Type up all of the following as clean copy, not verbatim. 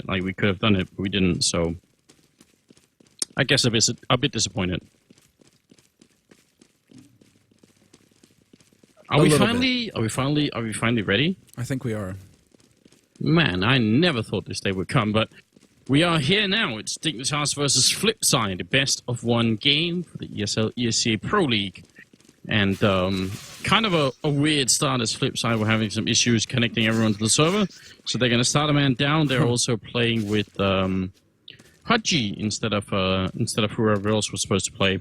it. Like, we could have done it, but we didn't, so... I guess a bit disappointed. Are we finally ready? I think we are. Man, I never thought this day would come, but we are here now. It's Dignitas versus FlipSid, the best of one game for the ESL ESEA Pro League. And kind of a weird start as FlipSid were having some issues connecting everyone to the server. So they're going to start a man down. They're also playing with Hudgy instead of whoever else was supposed to play.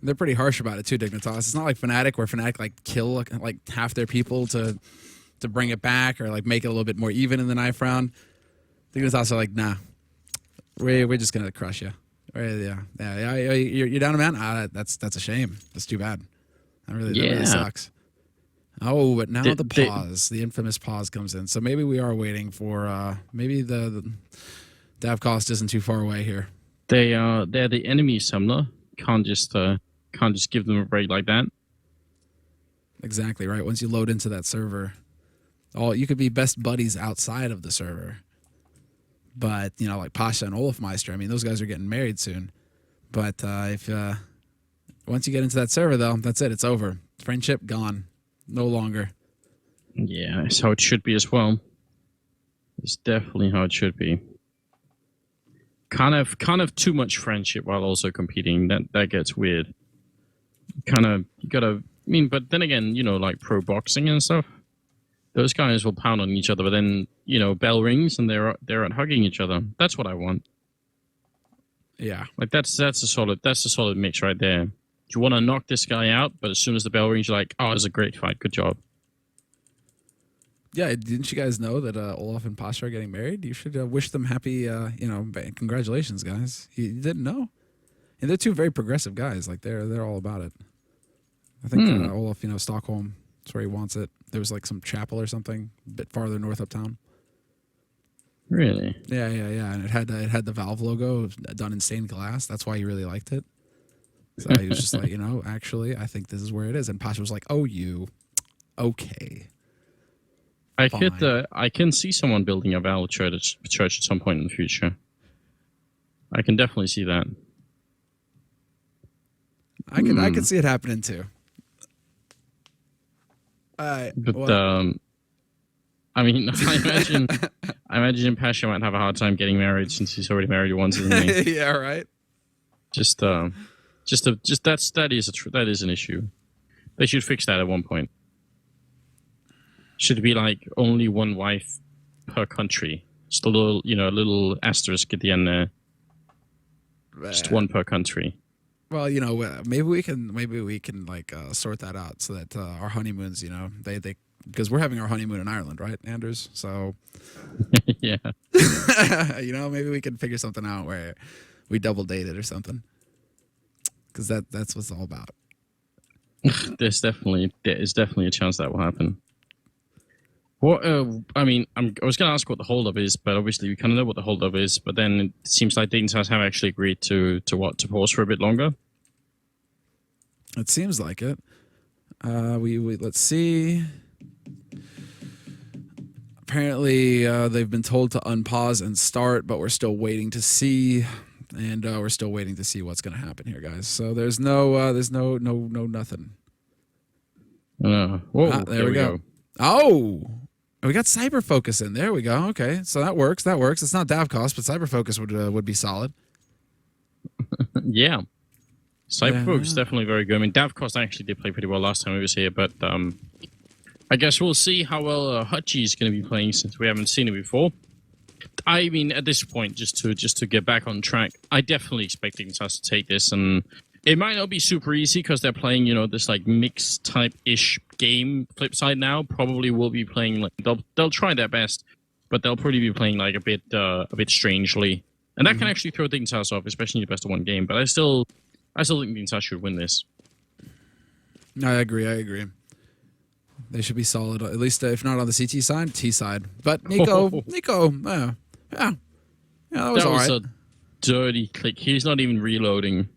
They're pretty harsh about it too, Dignitas. It's not like Fnatic, where Fnatic like kill like half their people to bring it back or like make it a little bit more even in the knife round. Dignitas are like, nah, we're just gonna crush you. Yeah. You're down a man. That's a shame. That's too bad. That really sucks. Oh, but now the infamous pause comes in. So maybe we are waiting for maybe the Dav cost isn't too far away here. They're the enemy summoner. Can't just give them a break like that. Exactly right. Once you load into that server, you could be best buddies outside of the server. But you know, like Pasha and Olafmeister, I mean, those guys are getting married soon. But if once you get into that server, though, that's it. It's over. Friendship gone. No longer. Yeah, that's how it should be as well. It's definitely how it should be. Kind of too much friendship while also competing. That gets weird. You gotta. I mean, but then again, you know, like pro boxing and stuff. Those guys will pound on each other, but then you know, bell rings and they're at hugging each other. That's what I want. Yeah, like that's a solid mix right there. You want to knock this guy out, but as soon as the bell rings, you're like, oh, it's a great fight. Good job. Yeah, didn't you guys know that Olaf and Pasha are getting married? You should wish them happy, congratulations, guys. You didn't know? And they're two very progressive guys. Like, they're all about it. I think Olaf, Stockholm, that's where he wants it. There was, like, some chapel or something a bit farther north uptown. Really? Yeah. And it had the Valve logo done in stained glass. That's why he really liked it. So he was just like, actually, I think this is where it is. And Pasha was like, oh, okay. I can see someone building a Valve church at some point in the future. I can definitely see that. I can see it happening too. But I mean, I imagine Pasha might have a hard time getting married since he's already married once, isn't he? Yeah, right. That is an issue. They should fix that at one point. Should be like only one wife per country. Just a little asterisk at the end there. Just one per country. Well, maybe we can like sort that out so that our honeymoons, they because we're having our honeymoon in Ireland, right, Anders? So yeah. Maybe we can figure something out where we double date it or something. Because that's what it's all about. There is definitely a chance that will happen. Well, I was going to ask what the holdup is, but obviously we kind of know what the holdup is. But then it seems like Dignitas have actually agreed to pause for a bit longer. It seems like it. Let's see. Apparently, they've been told to unpause and start, but we're still waiting to see. And we're still waiting to see what's going to happen here, guys. So there's no nothing. Whoa, there we go. Oh, we got Cyber Focus in. There we go. Okay, so that works. It's not Dav cost, but Cyber Focus would be solid. Yeah. Cyber Focus is definitely very good. I mean, Dav cost actually did play pretty well last time he was here, but I guess we'll see how well Hutchie is going to be playing since we haven't seen it before. I mean, at this point, just to get back on track, I definitely expect Dignitas to take this, and it might not be super easy because they're playing, this like mix type-ish game. FlipSid now probably will be playing like they'll try their best, but they'll probably be playing like a bit strangely, and that can actually throw Dignitas off, especially in the best of one game. But I still think Dignitas should win this. I agree. They should be solid, at least if not on the CT side, T side. But Nico, yeah, that was all right. A dirty click. He's not even reloading.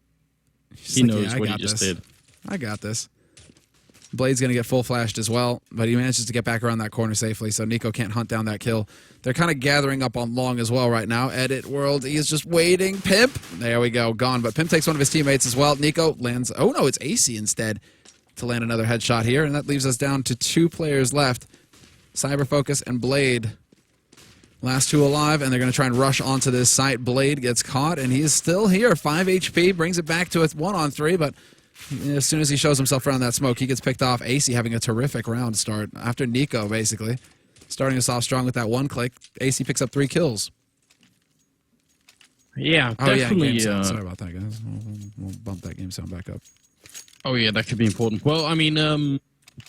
He knows what he just did. I got this. Blade's going to get full flashed as well, but he manages to get back around that corner safely, so Nico can't hunt down that kill. They're kind of gathering up on long as well right now. Edit World, he is just waiting. Pimp, there we go, gone. But Pimp takes one of his teammates as well. Nico lands, oh no, it's AC instead to land another headshot here, and that leaves us down to 2 players left. Cyber Focus and Blade. Last 2 alive, and they're going to try and rush onto this site. Blade gets caught, and he is still here. 5 HP, brings it back to a 1-on-3, but as soon as he shows himself around that smoke, he gets picked off. AC having a terrific round start after Nico, basically. Starting us off strong with that 1 click. AC picks up 3 kills. Yeah, oh, definitely. Yeah, game sound. Sorry about that, guys. We'll bump that game sound back up. Oh, yeah, that could be important. Well, I mean,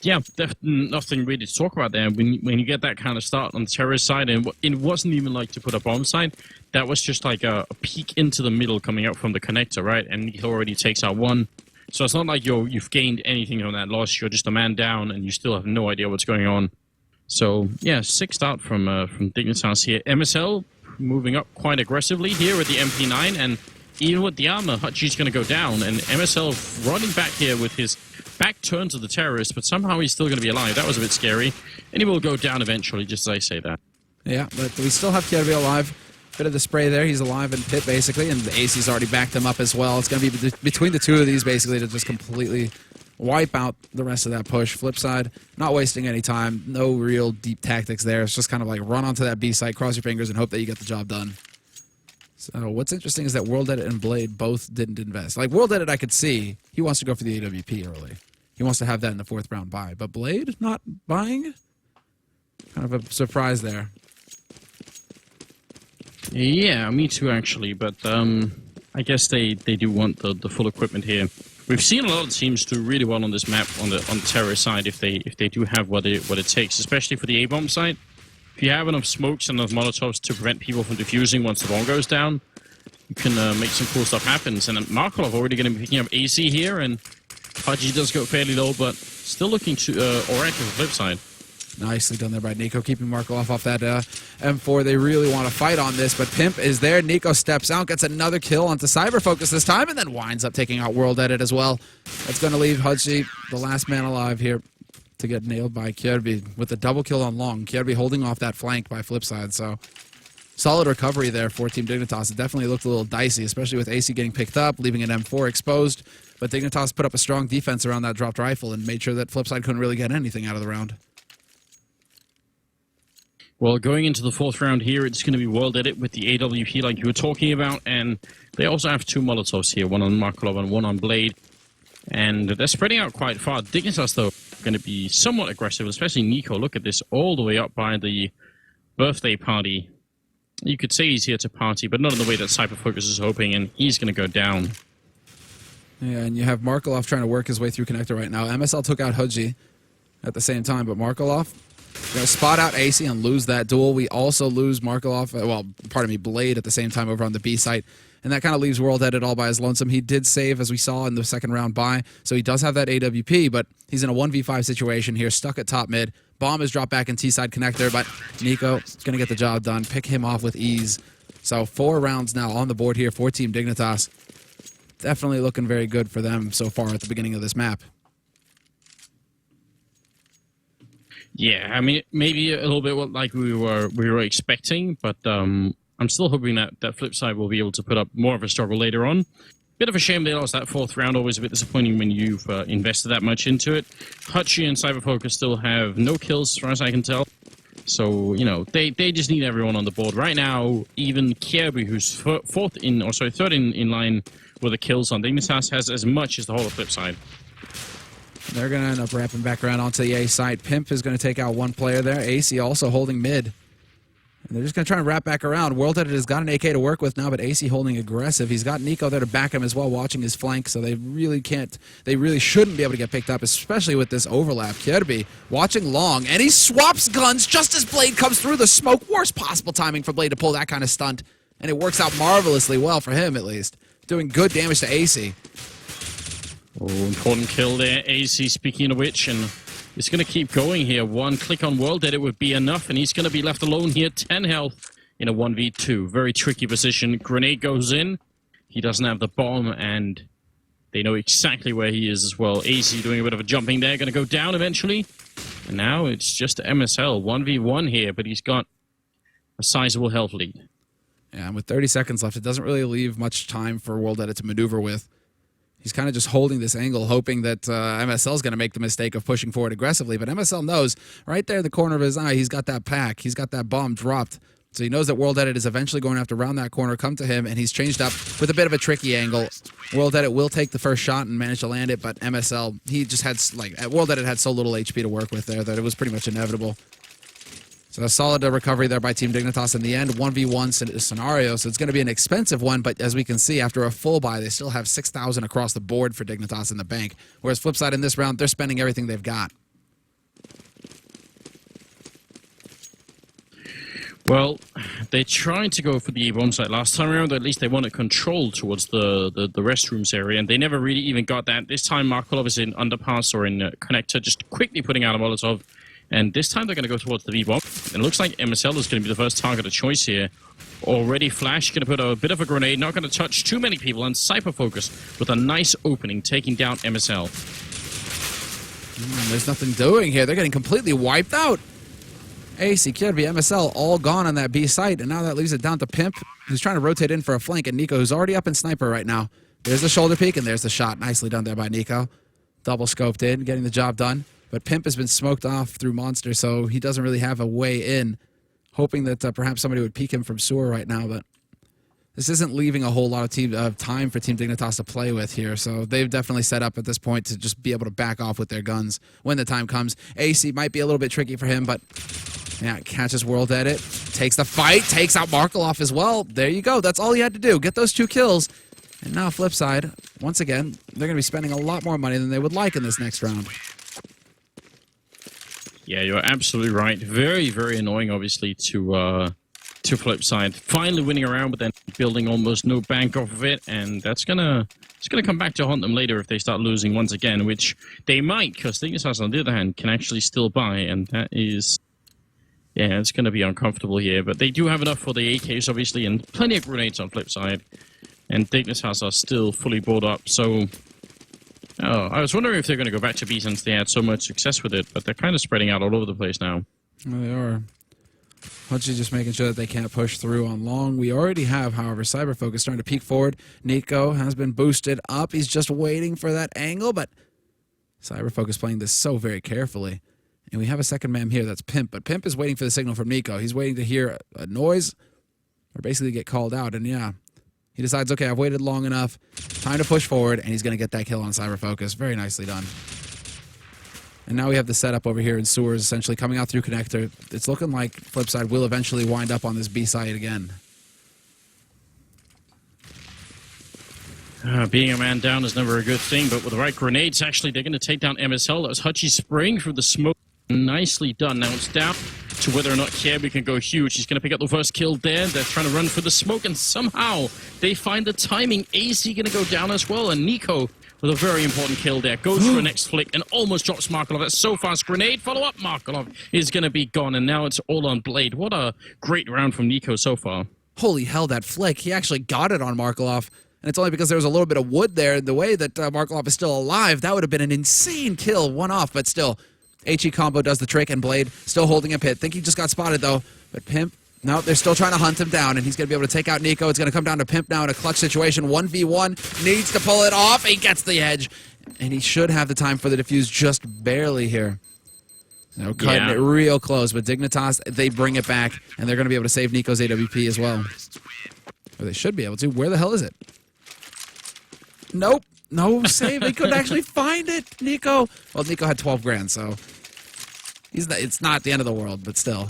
yeah, nothing really to talk about there. When you get that kind of start on the terrorist side, and it wasn't even like to put a bomb side, that was just like a peek into the middle coming out from the connector, right? And he already takes out 1. So it's not like you've gained anything on that loss. You're just a man down, and you still have no idea what's going on. So yeah, 6 start from Dignitas here. MSL moving up quite aggressively here with the MP9, and even with the armor, Hutchie's going to go down, and MSL running back here with his back turned to the terrorist, but somehow he's still going to be alive. That was a bit scary, and he will go down eventually, just as I say that. Yeah, but we still have Kierby alive. Bit of the spray there. He's alive in pit, basically, and the AC's already backed him up as well. It's going to be between the 2 of these, basically, to just completely wipe out the rest of that push. Flip side, not wasting any time. No real deep tactics there. It's just kind of like run onto that B site, cross your fingers, and hope that you get the job done. So what's interesting is that World Edit and Blade both didn't invest. Like, World Edit, I could see. He wants to go for the AWP early. He wants to have that in the 4th round buy. But Blade not buying? Kind of a surprise there. Yeah, me too, actually. But I guess they do want the full equipment here. We've seen a lot of teams do really well on this map on the terrorist side if they do have what it takes, especially for the A-bomb side. If you have enough smokes and enough molotovs to prevent people from defusing once the bomb goes down, you can make some cool stuff happen. And Markov already going to be picking up AC here, and Pudgy does go fairly low, but still looking to alright for the flip side. Nicely done there by Nico, keeping Markov off that M4. They really want to fight on this, but Pimp is there. Nico steps out, gets another kill onto Cyber Focus this time, and then winds up taking out World Edit as well. That's going to leave Hudgy, the last man alive here, to get nailed by Kierby with a double kill on long. Kierby holding off that flank by FlipSid, so solid recovery there for Team Dignitas. It definitely looked a little dicey, especially with AC getting picked up, leaving an M4 exposed, but Dignitas put up a strong defense around that dropped rifle and made sure that FlipSid couldn't really get anything out of the round. Well, going into the 4th round here, it's going to be World Edit with the AWP like you were talking about, and they also have 2 Molotovs here, one on Markov and one on Blade, and they're spreading out quite far. Dignitas, though, going to be somewhat aggressive, especially Nico. Look at this, all the way up by the birthday party. You could say he's here to party, but not in the way that Cyber Focus is hoping, and he's going to go down. Yeah, and you have Markov trying to work his way through connector right now. MSL took out Hudgy at the same time, but Markov going to spot out AC and lose that duel. We also lose Markov, well, pardon me, Blade at the same time over on the B site. And that kind of leaves World Edit all by his lonesome. He did save, as we saw in the 2nd round buy, so he does have that AWP, but he's in a 1v5 situation here, stuck at top mid. Bomb is dropped back in T-side connector, but Nico is going to get the job done, pick him off with ease. So 4 rounds now on the board here for Team Dignitas. Definitely looking very good for them so far at the beginning of this map. Yeah, I mean, maybe a little bit like we were expecting, but I'm still hoping that FlipSid will be able to put up more of a struggle later on. Bit of a shame they lost that 4th round. Always a bit disappointing when you've invested that much into it. Hutchie and Cyberfocus still have no kills, as far as I can tell. So, you know, they just need everyone on the board. Right now, even Kierby, who's third in line with the kills on Dignitas, has as much as the whole of FlipSid. They're going to end up wrapping back around onto the A site. Pimp is going to take out 1 player there. AC also holding mid. And they're just going to try and wrap back around. World Edit has got an AK to work with now, but AC holding aggressive. He's got Nico there to back him as well, watching his flank, so they really shouldn't be able to get picked up, especially with this overlap. Kierby watching long, and he swaps guns just as Blade comes through the smoke. Worst possible timing for Blade to pull that kind of stunt, and it works out marvelously well for him, at least. Doing good damage to AC. Oh, important kill there, AC, speaking of which, and it's going to keep going here. 1 click on World Edit would be enough, and he's going to be left alone here. 10 health in a 1v2. Very tricky position. Grenade goes in. He doesn't have the bomb, and They know exactly where he is as well. AC doing a bit of a jumping there, going to go down eventually. And now it's just MSL, 1v1 here, but he's got a sizable health lead. Yeah, and with 30 seconds left, it doesn't really leave much time for World Edit to maneuver with. He's kind of just holding this angle, hoping that MSL is going to make the mistake of pushing forward aggressively. But MSL knows right there in the corner of his eye, he's got that pack. He's got that bomb dropped. So he knows that World Edit is eventually going to have to round that corner, come to him, and he's changed up with a bit of a tricky angle. World Edit will take the first shot and manage to land it, but MSL, he just had, World Edit had so little HP to work with there that it was pretty much inevitable. So a solid recovery there by Team Dignitas in the end. 1v1 scenario, so it's going to be an expensive one, but as we can see, after a full buy, they still have 6,000 across the board for Dignitas in the bank. Whereas FlipSid in this round, they're spending everything they've got. Well, they tried to go for the bomb site last time around, or at least they wanted control towards the restrooms area, and they never really even got that. This time, Markolov is in underpass or in connector, just quickly putting out a Molotov. And this time they're going to go towards the V-bomb. It looks like MSL is going to be the first target of choice here. Already Flash going to put a bit of a grenade, not going to touch too many people, and Cypher Focus with a nice opening, taking down MSL. There's nothing doing here. They're getting completely wiped out. AC, Kirby, MSL all gone on that B site, and now that leaves it down to Pimp, who's trying to rotate in for a flank, and Nico, who's already up in Sniper right now. There's the shoulder peek, and there's the shot. Nicely done there by Nico. Double scoped in, getting the job done. But Pimp has been smoked off through Monster, so he doesn't really have a way in. Hoping that perhaps somebody would peek him from sewer right now, but this isn't leaving a whole lot of time for Team Dignitas to play with here. So they've definitely set up at this point to just be able to back off with their guns when the time comes. AC might be a little bit tricky for him, but yeah, catches World Edit, takes the fight, takes out Markolov as well. There you go. That's all he had to do. Get those 2 kills. And now FlipSid, once again, they're going to be spending a lot more money than they would like in this next round. Yeah, you're absolutely right. Very, very annoying, obviously, to FlipSid. Finally winning a round, but then building almost no bank off of it, and it's gonna come back to haunt them later if they start losing once again, which they might, because Dignitas, on the other hand, can actually still buy, and that is, yeah, it's gonna be uncomfortable here. But they do have enough for the AKs, obviously, and plenty of grenades on FlipSid, and Dignitas are still fully bought up. So. Oh, I was wondering if they're going to go back to B since they had so much success with it, but they're kind of spreading out all over the place now. Well, they are. Hutchie just making sure that they can't push through on long. We already have, however, Cyber Focus starting to peek forward. Nico has been boosted up. He's just waiting for that angle, but Cyber Focus playing this so very carefully. And we have a second man here, that's Pimp, but Pimp is waiting for the signal from Nico. He's waiting to hear a noise or basically get called out, and yeah. He decides, okay, I've waited long enough. Time to push forward, and he's going to get that kill on Cyber Focus. Very nicely done. And now we have the setup over here in sewers, essentially coming out through connector. It's looking like FlipSid will eventually wind up on this B side again. Being a man down is never a good thing, but with the right grenades, actually, they're going to take down MSL. That was Hutchie spraying through the smoke. Nicely done. Now it's down to whether or not Kirby can go huge. He's going to pick up the first kill there. They're trying to run for the smoke, and somehow they find the timing. AC going to go down as well, and Nico with a very important kill there. Goes for a next flick and almost drops Markolov. That's so fast. Grenade follow-up. Markolov is going to be gone, and now it's all on Blade. What a great round from Nico so far. Holy hell, that flick. He actually got it on Markolov. And it's only because there was a little bit of wood there. The way that Markolov is still alive, that would have been an insane kill. One off, but still. HE combo does the trick, and Blade still holding a pit. Think he just got spotted, though. But Pimp, no, they're still trying to hunt him down, and he's going to be able to take out Nico. It's going to come down to Pimp now in a clutch situation. 1v1, needs to pull it off. He gets the edge, and he should have the time for the defuse just barely here. You know, cutting it real close, but Dignitas, they bring it back, and they're going to be able to save Nico's AWP as well. Or they should be able to. Where the hell is it? Nope. No save. They couldn't actually find it. Nico. Well, Nico had 12 grand, so it's not the end of the world, but still.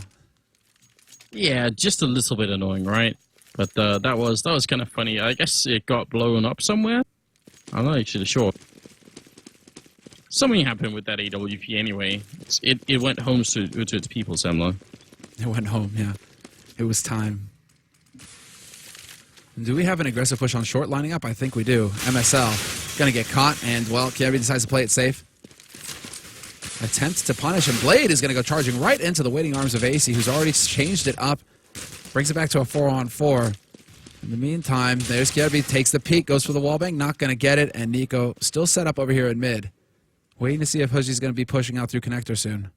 Yeah, just a little bit annoying, right? But that was kind of funny. I guess it got blown up somewhere. I'm not actually sure. Something happened with that AWP anyway. It went home to its people, Semler. It went home, yeah. It was time. Do we have an aggressive push on short lining up? I think we do. MSL going to get caught, and, well, Kirby decides to play it safe. Attempt to punish, and Blade is going to go charging right into the waiting arms of AC, who's already changed it up. Brings it back to a 4-on-4. In the meantime, there's Gerby, takes the peek, goes for the wallbang, not going to get it, and Nico still set up over here at mid. Waiting to see if Hoji's going to be pushing out through connector soon.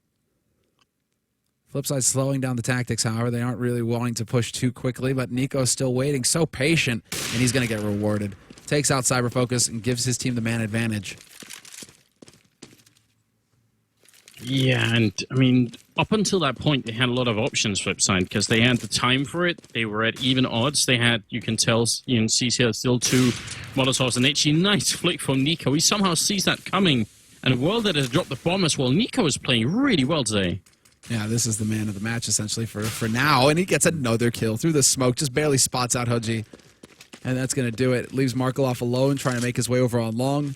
FlipSide slowing down the tactics, however. They aren't really wanting to push too quickly, but Nico's still waiting, so patient, and he's going to get rewarded. Takes out Cyber Focus and gives his team the man advantage. Yeah, and I mean, up until that point, they had a lot of options, FlipSide, because they had the time for it. They were at even odds. They had, you can see here still 2 Molotovs, and actually nice flick from Nico. He somehow sees that coming, and World that has dropped the bomb as well. Nico is playing really well today. Yeah, this is the man of the match, essentially, for now, and he gets another kill through the smoke, just barely spots out Hoji, and that's going to do it. Leaves Markelov alone, trying to make his way over on long.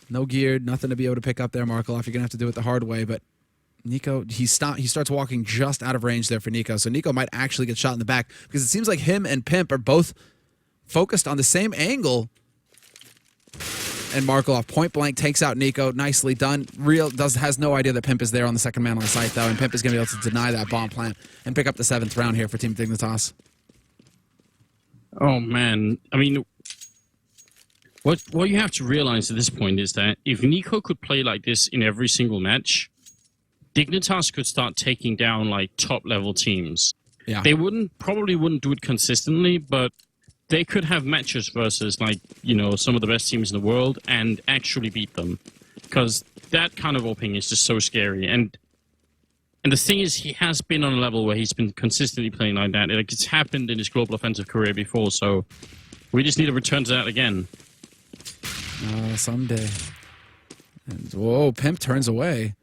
No geared, nothing to be able to pick up there, Markelov. You're going to have to do it the hard way, but Nico, he starts walking just out of range there for Nico, so Nico might actually get shot in the back, because it seems like him and Pimp are both focused on the same angle. And Markelov point blank takes out Nico. Nicely done. Has no idea that Pimp is there on the second man on the site, though, and Pimp is going to be able to deny that bomb plant and pick up the 7th round here for Team Dignitas. Oh, man. I mean, what you have to realize at this point is that if Nico could play like this in every single match, Dignitas could start taking down, like, top-level teams. Yeah. They probably wouldn't do it consistently, but they could have matches versus, like, you know, some of the best teams in the world and actually beat them. Because that kind of opening is just so scary. And the thing is, he has been on a level where he's been consistently playing like that. Like, it's happened in his global offensive career before, so we just need to return to that again. Someday. And, whoa, Pimp turns away.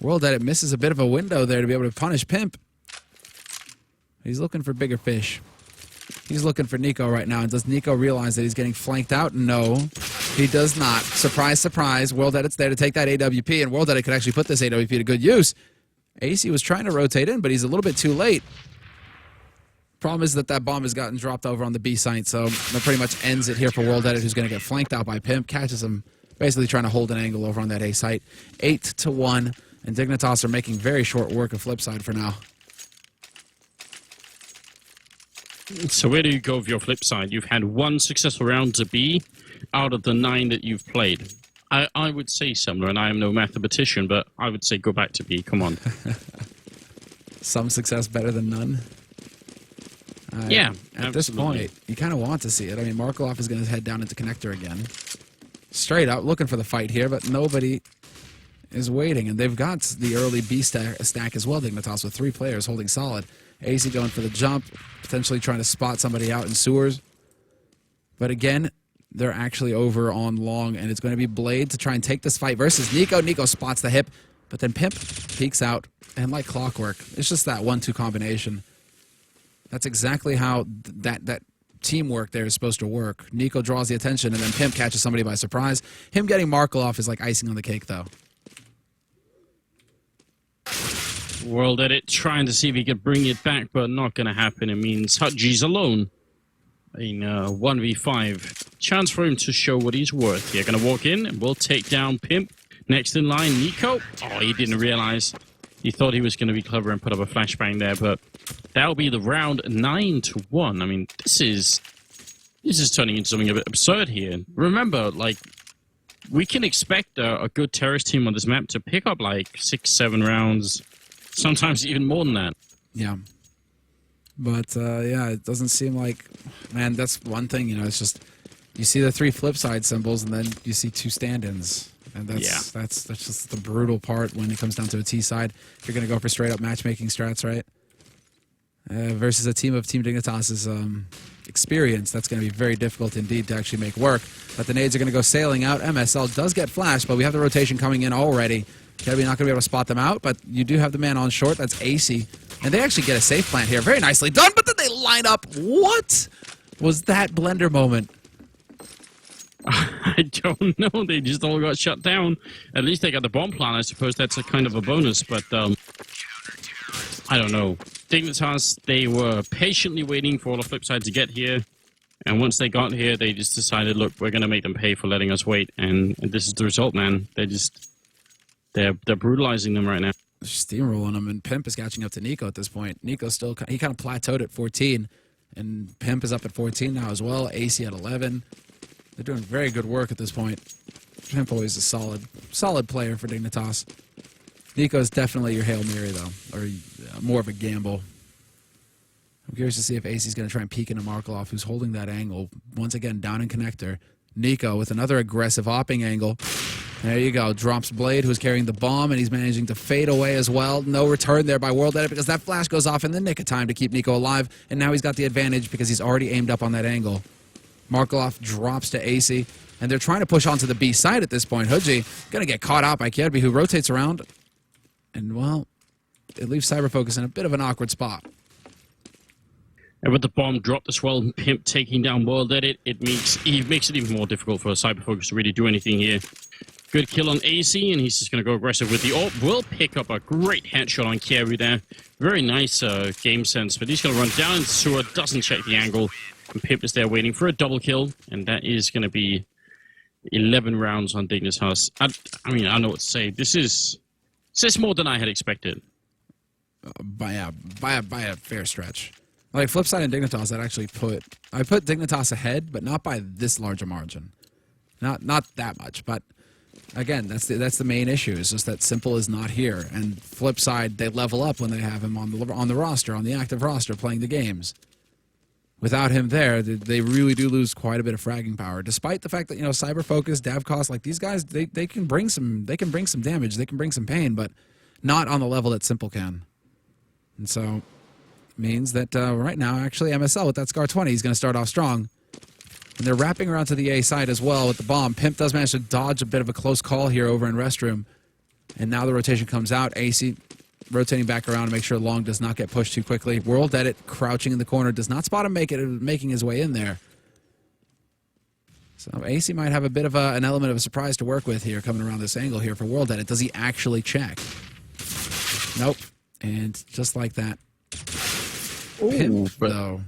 World Edit misses a bit of a window there to be able to punish Pimp. He's looking for bigger fish. He's looking for Nico right now. And does Nico realize that he's getting flanked out? No, he does not. Surprise, surprise. World Edit's there to take that AWP, and World Edit could actually put this AWP to good use. AC was trying to rotate in, but he's a little bit too late. Problem is that bomb has gotten dropped over on the B site, so that pretty much ends it here for World Edit, who's going to get flanked out by Pimp. Catches him basically trying to hold an angle over on that A site. 8-1, and Dignitas are making very short work of FlipSide for now. So where do you go with your FlipSide? You've had 1 successful round to B out of the 9 that you've played. I would say similar, and I am no mathematician, but I would say go back to B. Come on. Some success better than none. Yeah, At this point, you kind of want to see it. I mean, Markelov is going to head down into connector again. Straight up, looking for the fight here, but nobody is waiting. And they've got the early B stack as well, Dignitas, with 3 players holding solid. AC going for the jump, potentially trying to spot somebody out in sewers. But again, they're actually over on long, and it's going to be Blade to try and take this fight versus Nico. Nico spots the hip, but then Pimp peeks out, and like clockwork, it's just that 1-2 combination. That's exactly how that teamwork there is supposed to work. Nico draws the attention, and then Pimp catches somebody by surprise. Him getting Markelov is like icing on the cake, though. World Edit trying to see if he could bring it back, but not going to happen. It means Hutji's alone in 1v5. Chance for him to show what he's worth here. Going to walk in, and we'll take down Pimp. Next in line, Nico. Oh, he didn't realize. He thought he was going to be clever and put up a flashbang there, but that'll be the round 9-1. I mean, this is turning into something a bit absurd here. Remember, like, we can expect a good terrorist team on this map to pick up like 6-7 rounds, sometimes even more than that. Yeah. But, yeah, it doesn't seem like... Man, that's one thing, you know, it's just... You see the 3 FlipSide symbols, and then you see 2 stand-ins. And that's just the brutal part when it comes down to a T side. If you're going to go for straight-up matchmaking strats, right? Versus a team of Team Dignitas' experience, that's going to be very difficult indeed to actually make work. But the nades are going to go sailing out. MSL does get flashed, but we have the rotation coming in already. Kelby not going to be able to spot them out, but you do have the man on short. That's AC. And they actually get a safe plant here. Very nicely done, but then they line up. What was that blender moment? I don't know. They just all got shut down. At least they got the bomb plant. I suppose that's a kind of a bonus, but I don't know. Dignitas, they were patiently waiting for all the FlipSide to get here. And once they got here, they just decided, look, we're going to make them pay for letting us wait. And this is the result, man. They're brutalizing them right now. Steamrolling them, and Pimp is catching up to Nico at this point. Nico still, he kind of plateaued at 14. And Pimp is up at 14 now as well. AC at 11. They're doing very good work at this point. Pimp always a solid player for Dignitas. Nico is definitely your Hail Mary, though, or more of a gamble. I'm curious to see if AC's going to try and peek into Markelov, who's holding that angle. Once again, down in connector. Nico with another aggressive hopping angle. There you go. Drops Blade, who's carrying the bomb, and he's managing to fade away as well. No return there by World Edit because that flash goes off in the nick of time to keep Nico alive, and now he's got the advantage because he's already aimed up on that angle. Markelov drops to AC, and they're trying to push onto the B side at this point. Huji going to get caught out by Kierby, who rotates around, and, well, it leaves Cyberfocus in a bit of an awkward spot. And with the bomb dropped as well, Pimp taking down World Edit, it makes it even more difficult for Cyberfocus to really do anything here. Good kill on AC, and he's just going to go aggressive with the AWP. Will pick up a great headshot on Kierby there. Very nice game sense, but he's going to run down. Sewer doesn't check the angle, and Pimp is there waiting for a double kill, and that is going to be 11 rounds on Dignitas. I mean, I don't know what to say. This is more than I had expected. By a fair stretch. Like FlipSid and Dignitas, I put Dignitas ahead, but not by this large a margin. Not that much, but again, that's the main issue. Is just that Simple is not here, and FlipSid, they level up when they have him on the roster, on the active roster, playing the games. Without him there, they really do lose quite a bit of fragging power. Despite the fact that Cyberfocus, Davkos, like these guys, they can bring some damage, they can bring some pain, but not on the level that Simple can. And so means that right now, actually, MSL with that Scar 20 is going to start off strong. And they're wrapping around to the A side as well with the bomb. Pimp does manage to dodge a bit of a close call here over in Restroom. And now the rotation comes out. AC rotating back around to make sure Long does not get pushed too quickly. World Edit crouching in the corner. Does not spot him making his way in there. So AC might have a bit of an element of a surprise to work with here coming around this angle here for World Edit. Does he actually check? Nope. And just like that. Pimp, though.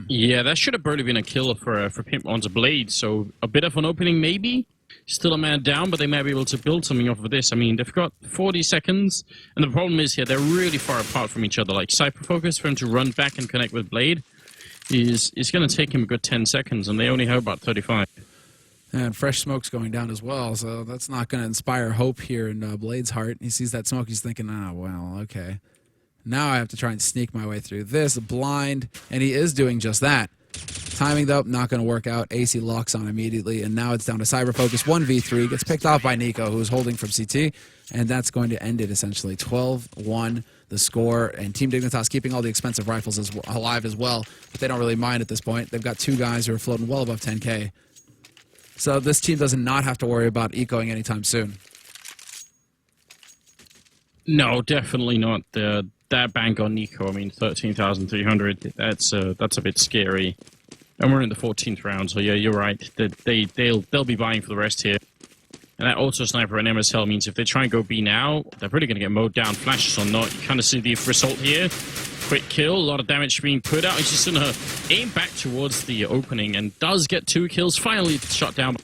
Yeah, that should have barely been a kill for Pimp onto Blade, so a bit of an opening maybe. Still a man down, but they might be able to build something off of this. I mean, they've got 40 seconds, and the problem is here, they're really far apart from each other. Like, Cyberfocus, for him to run back and connect with Blade is going to take him a good 10 seconds, and they only have about 35. And fresh smoke's going down as well, so that's not going to inspire hope here in Blade's heart. He sees that smoke, he's thinking, well, okay. Now I have to try and sneak my way through this. Blind, and he is doing just that. Timing, though, not going to work out. AC locks on immediately, and now it's down to Cyberfocus. 1v3, gets picked off by Nico, who's holding from CT, and that's going to end it, essentially. 12-1, the score, and Team Dignitas keeping all the expensive rifles alive as well, but they don't really mind at this point. They've got two guys who are floating well above 10K. So this team does not have to worry about ecoing anytime soon. No, definitely not. That bank on Nico, I mean, 13,300, that's a bit scary. And we're in the 14th round, so yeah, you're right. They'll be buying for the rest here. And that auto sniper and MSL means if they try and go B now, they're really going to get mowed down, flashes or not. You kind of see the result here. Quick kill, a lot of damage being put out. He's just going to aim back towards the opening and does get 2 kills, finally shot down.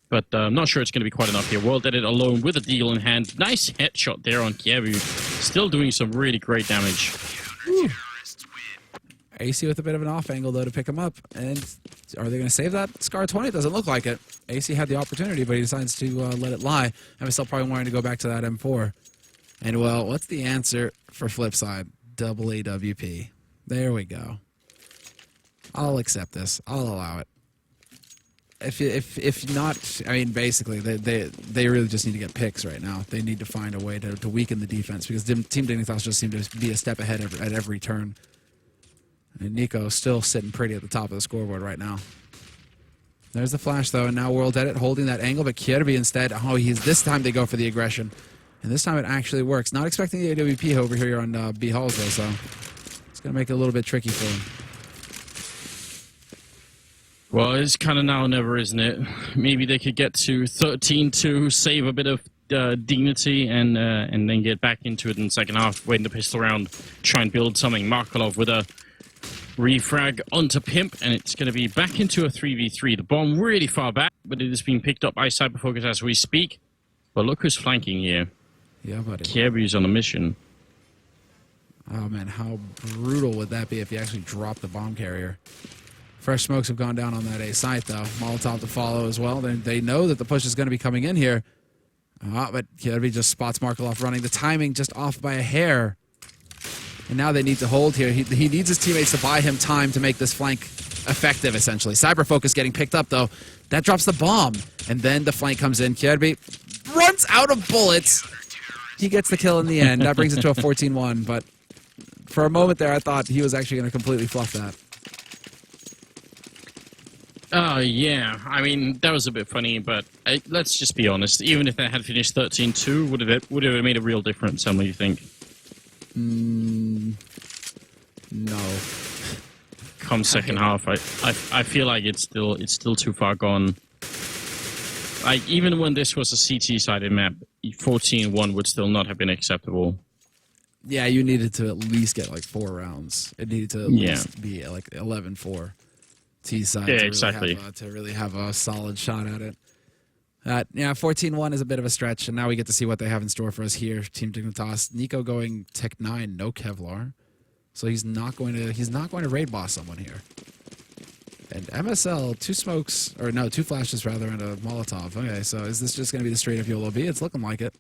But I'm not sure it's going to be quite enough here. World Edit alone with a deal in hand. Nice headshot there on Kievu. Still doing some really great damage. Whew. AC with a bit of an off angle, though, to pick him up. And are they going to save that Scar 20? It doesn't look like it. AC had the opportunity, but he decides to let it lie. MSL probably wanting to go back to that M4. And, well, what's the answer for FlipSid? Double AWP. There we go. I'll accept this. I'll allow it. If not, I mean, basically, they really just need to get picks right now. They need to find a way to weaken the defense because Team Dignitas just seem to be a step ahead at every turn. And Nico still sitting pretty at the top of the scoreboard right now. There's the flash, though, and now World Edit holding that angle, but Kierby instead, this time they go for the aggression. And this time it actually works. Not expecting the AWP over here on B Halls, though, so it's going to make it a little bit tricky for him. Well, it's kind of now or never, isn't it? Maybe they could get to 13-2, save a bit of dignity, and then get back into it in the second half, waiting the pistol round, try and build something. Markelov with a refrag onto Pimp, and it's going to be back into a 3v3. The bomb really far back, but it is being picked up by Cyberfocus as we speak. But look who's flanking here. Yeah, buddy. Kiebu's on a mission. Oh, man, how brutal would that be if he actually dropped the bomb carrier? Fresh smokes have gone down on that A site, though. Molotov to follow as well. They know that the push is going to be coming in here. But Kirby just spots Markelov running. The timing just off by a hair. And now they need to hold here. He needs his teammates to buy him time to make this flank effective, essentially. Cyber Focus getting picked up, though. That drops the bomb. And then the flank comes in. Kirby runs out of bullets. He gets the kill in the end. That brings it to a 14-1. But for a moment there, I thought he was actually going to completely fluff that. Oh, yeah. I mean, that was a bit funny, but let's just be honest. Even if they had finished 13-2, would it have made a real difference, Sam, what do you think? No. Come second half, I feel like it's still too far gone. Like, even when this was a CT-sided map, 14-1 would still not have been acceptable. Yeah, you needed to at least get like 4 rounds. It needed to at least be like 11-4. T-side to really have a solid shot at it. Yeah, 14-1 is a bit of a stretch, and now we get to see what they have in store for us here. Team Dignitas. Nico going Tech 9, no Kevlar. So he's not going to raid boss someone here. And MSL, 2 flashes rather, and a Molotov. Okay, so is this just going to be the straight up YOLO B? It's looking like it.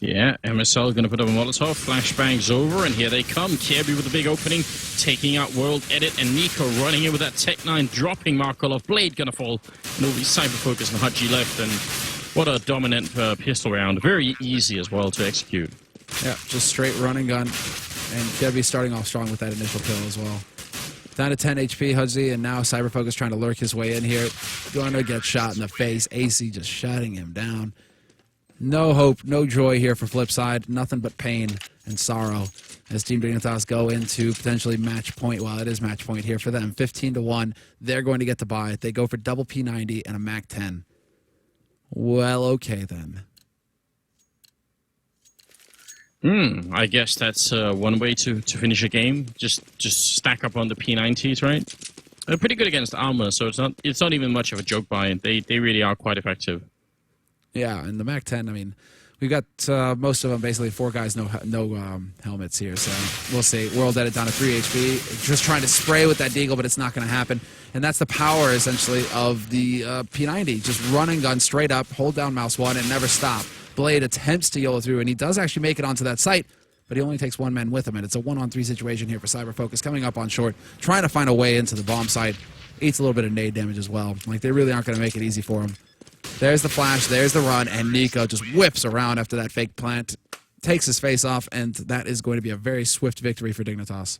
Yeah, MSL going to put up a Molotov, flashbangs over, and here they come. Kirby with a big opening, taking out World Edit, and Nico running in with that Tech 9, dropping Markelov. Blade going to fall, and all these Cyber Focus and Haji left, and what a dominant pistol round. Very easy as well to execute. Yeah, just straight running gun, and Kirby starting off strong with that initial kill as well. Down to 10 HP, Haji, and now Cyber Focus trying to lurk his way in here. Going to get shot in the face. AC just shutting him down. No hope, no joy here for FlipSid. Nothing but pain and sorrow as Team Dignitas go into potentially match point. Well, it is match point here for them. 15-1. They're going to get the buy. They go for double P90 and a MAC 10. Well, okay then. I guess that's one way to finish a game. Just stack up on the P90s, right? They're pretty good against armor, so it's not even much of a joke buy. They really are quite effective. Yeah, and the MAC 10, I mean, we've got most of them, basically 4 guys, no helmets here, so we'll see. World Edit down to 3 HP, just trying to spray with that deagle, but it's not going to happen. And that's the power, essentially, of the P90. Just run and gun straight up, hold down mouse 1, and never stop. Blade attempts to YOLO through, and he does actually make it onto that site, but he only takes 1 man with him, and it's a 1-on-3 situation here for Cyber Focus, coming up on short, trying to find a way into the bomb site. Eats a little bit of nade damage as well. Like, they really aren't going to make it easy for him. There's the flash, there's the run, and Nico just whips around after that fake plant, takes his face off, and that is going to be a very swift victory for Dignitas.